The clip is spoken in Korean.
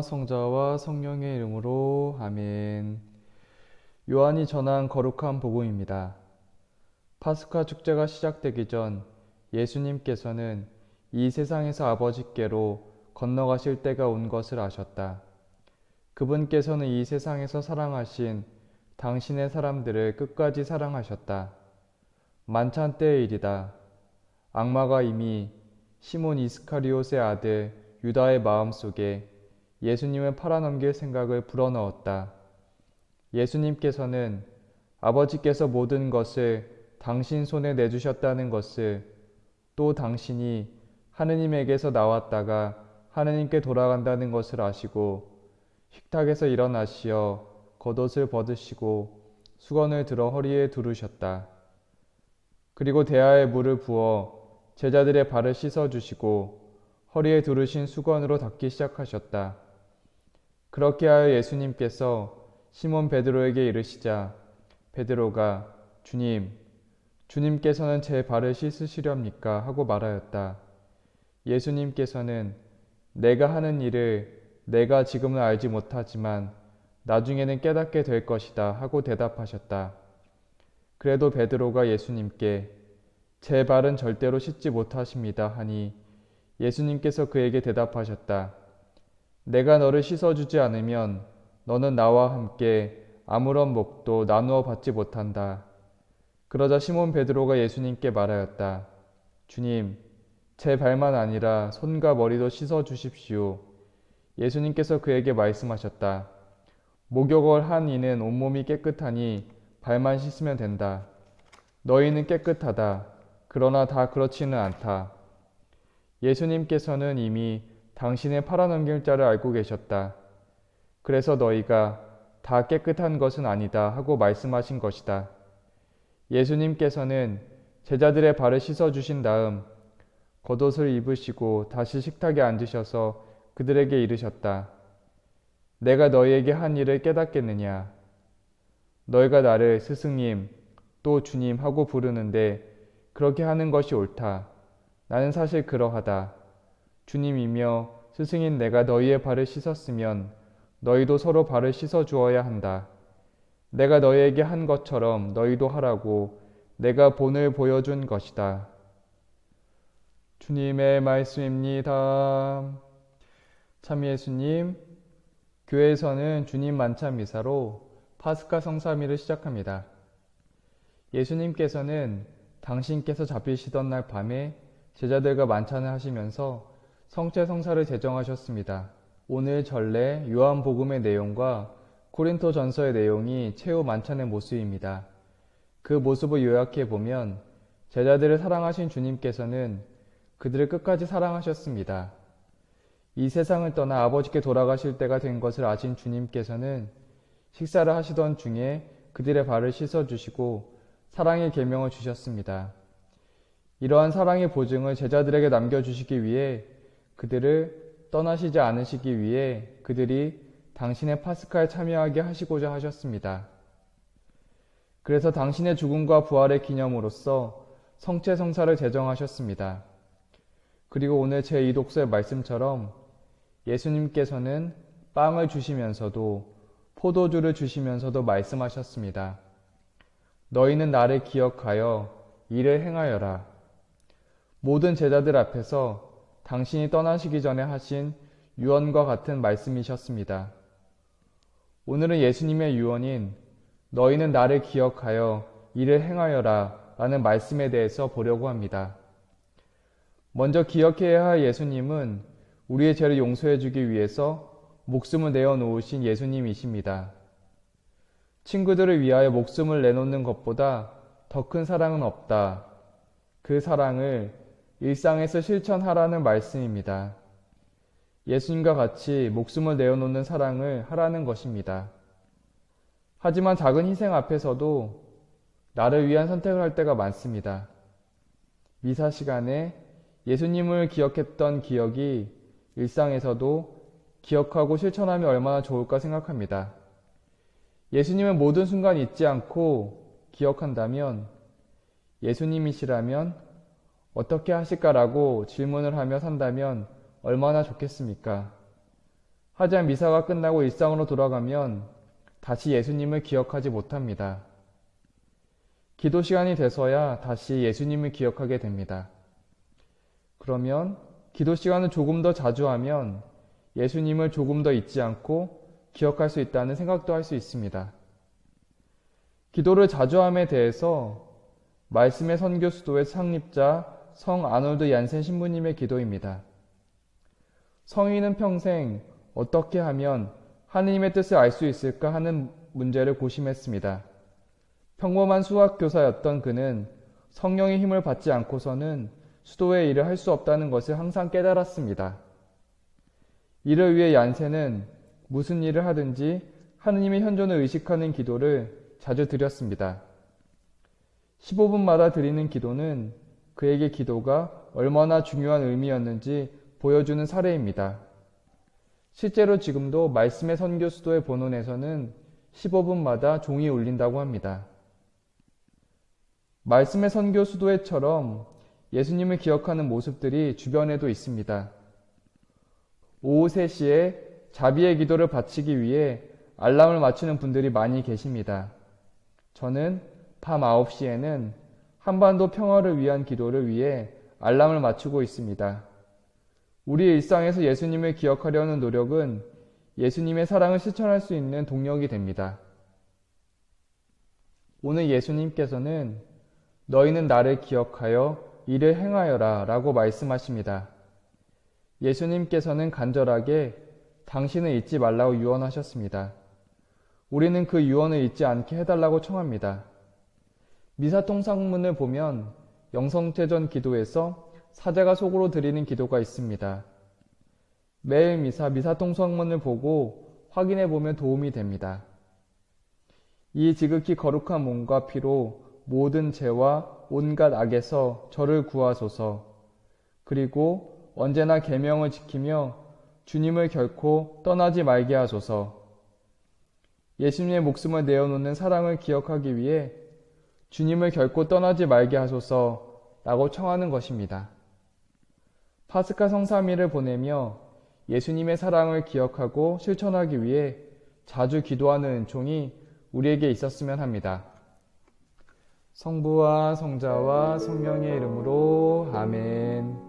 아버지와 성자와 성령의 이름으로 아멘. 요한이 전한 거룩한 복음입니다. 파스카 축제가 시작되기 전 예수님께서는 이 세상에서 아버지께로 건너가실 때가 온 것을 아셨다. 그분께서는 이 세상에서 사랑하신 당신의 사람들을 끝까지 사랑하셨다. 만찬 때의 일이다. 악마가 이미 시몬 이스카리옷의 아들 유다의 마음속에 예수님을 팔아넘길 생각을 불어넣었다. 예수님께서는 아버지께서 모든 것을 당신 손에 내주셨다는 것을, 또 당신이 하느님에게서 나왔다가 하느님께 돌아간다는 것을 아시고 식탁에서 일어나시어 겉옷을 벗으시고 수건을 들어 허리에 두르셨다. 그리고 대야에 물을 부어 제자들의 발을 씻어주시고 허리에 두르신 수건으로 닦기 시작하셨다. 그렇게 하여 예수님께서 시몬 베드로에게 이르시자 베드로가 주님께서는 제 발을 씻으시렵니까? 하고 말하였다. 예수님께서는 내가 하는 일을 내가 지금은 알지 못하지만 나중에는 깨닫게 될 것이다 하고 대답하셨다. 그래도 베드로가 예수님께 제 발은 절대로 씻지 못하십니다 하니 예수님께서 그에게 대답하셨다. 내가 너를 씻어주지 않으면 너는 나와 함께 아무런 몫도 나누어 받지 못한다. 그러자 시몬 베드로가 예수님께 말하였다. 주님, 제 발만 아니라 손과 머리도 씻어주십시오. 예수님께서 그에게 말씀하셨다. 목욕을 한 이는 온몸이 깨끗하니 발만 씻으면 된다. 너희는 깨끗하다. 그러나 다 그렇지는 않다. 예수님께서는 이미 당신의 팔아넘길 자를 알고 계셨다. 그래서 너희가 다 깨끗한 것은 아니다 하고 말씀하신 것이다. 예수님께서는 제자들의 발을 씻어주신 다음 겉옷을 입으시고 다시 식탁에 앉으셔서 그들에게 이르셨다. 내가 너희에게 한 일을 깨닫겠느냐? 너희가 나를 스승님 또 주님 하고 부르는데 그렇게 하는 것이 옳다. 나는 사실 그러하다. 주님이며 스승인 내가 너희의 발을 씻었으면 너희도 서로 발을 씻어 주어야 한다. 내가 너희에게 한 것처럼 너희도 하라고 내가 본을 보여준 것이다. 주님의 말씀입니다. 참 예수님, 교회에서는 주님 만찬 미사로 파스카 성사미를 시작합니다. 예수님께서는 당신께서 잡히시던 날 밤에 제자들과 만찬을 하시면서 성체 성사를 제정하셨습니다. 오늘 전례 요한복음의 내용과 고린토 전서의 내용이 최후 만찬의 모습입니다. 그 모습을 요약해 보면 제자들을 사랑하신 주님께서는 그들을 끝까지 사랑하셨습니다. 이 세상을 떠나 아버지께 돌아가실 때가 된 것을 아신 주님께서는 식사를 하시던 중에 그들의 발을 씻어주시고 사랑의 계명을 주셨습니다. 이러한 사랑의 보증을 제자들에게 남겨주시기 위해 그들을 떠나시지 않으시기 위해 그들이 당신의 파스카에 참여하게 하시고자 하셨습니다. 그래서 당신의 죽음과 부활의 기념으로써 성체 성사를 제정하셨습니다. 그리고 오늘 제2 독서의 말씀처럼 예수님께서는 빵을 주시면서도 포도주를 주시면서도 말씀하셨습니다. 너희는 나를 기억하여 이를 행하여라. 모든 제자들 앞에서 당신이 떠나시기 전에 하신 유언과 같은 말씀이셨습니다. 오늘은 예수님의 유언인 너희는 나를 기억하여 이를 행하여라 라는 말씀에 대해서 보려고 합니다. 먼저 기억해야 할 예수님은 우리의 죄를 용서해 주기 위해서 목숨을 내어놓으신 예수님이십니다. 친구들을 위하여 목숨을 내놓는 것보다 더 큰 사랑은 없다. 그 사랑을 일상에서 실천하라는 말씀입니다. 예수님과 같이 목숨을 내어놓는 사랑을 하라는 것입니다. 하지만 작은 희생 앞에서도 나를 위한 선택을 할 때가 많습니다. 미사 시간에 예수님을 기억했던 기억이 일상에서도 기억하고 실천하면 얼마나 좋을까 생각합니다. 예수님은 모든 순간 잊지 않고 기억한다면 예수님이시라면 어떻게 하실까라고 질문을 하며 산다면 얼마나 좋겠습니까? 하지만 미사가 끝나고 일상으로 돌아가면 다시 예수님을 기억하지 못합니다. 기도 시간이 돼서야 다시 예수님을 기억하게 됩니다. 그러면 기도 시간을 조금 더 자주 하면 예수님을 조금 더 잊지 않고 기억할 수 있다는 생각도 할 수 있습니다. 기도를 자주 함에 대해서 말씀의 선교 수도의 창립자 성 아놀드 얀센 신부님의 기도입니다. 성인은 평생 어떻게 하면 하느님의 뜻을 알 수 있을까 하는 문제를 고심했습니다. 평범한 수학교사였던 그는 성령의 힘을 받지 않고서는 수도의 일을 할 수 없다는 것을 항상 깨달았습니다. 이를 위해 얀센은 무슨 일을 하든지 하느님의 현존을 의식하는 기도를 자주 드렸습니다. 15분마다 드리는 기도는 그에게 기도가 얼마나 중요한 의미였는지 보여주는 사례입니다. 실제로 지금도 말씀의 선교 수도의 본원에서는 15분마다 종이 울린다고 합니다. 말씀의 선교 수도회처럼 예수님을 기억하는 모습들이 주변에도 있습니다. 오후 3시에 자비의 기도를 바치기 위해 알람을 맞추는 분들이 많이 계십니다. 저는 밤 9시에는 한반도 평화를 위한 기도를 위해 알람을 맞추고 있습니다. 우리의 일상에서 예수님을 기억하려는 노력은 예수님의 사랑을 실천할 수 있는 동력이 됩니다. 오늘 예수님께서는 너희는 나를 기억하여 이를 행하여라 라고 말씀하십니다. 예수님께서는 간절하게 당신을 잊지 말라고 유언하셨습니다. 우리는 그 유언을 잊지 않게 해달라고 청합니다. 미사통상문을 보면 영성제전 기도에서 사제가 속으로 드리는 기도가 있습니다. 매일 미사통상문을 보고 확인해 보면 도움이 됩니다. 이 지극히 거룩한 몸과 피로 모든 죄와 온갖 악에서 저를 구하소서. 그리고 언제나 계명을 지키며 주님을 결코 떠나지 말게 하소서. 예수님의 목숨을 내어놓는 사랑을 기억하기 위해 주님을 결코 떠나지 말게 하소서 라고 청하는 것입니다. 파스카 성삼일을 보내며 예수님의 사랑을 기억하고 실천하기 위해 자주 기도하는 은총이 우리에게 있었으면 합니다. 성부와 성자와 성령의 이름으로 아멘.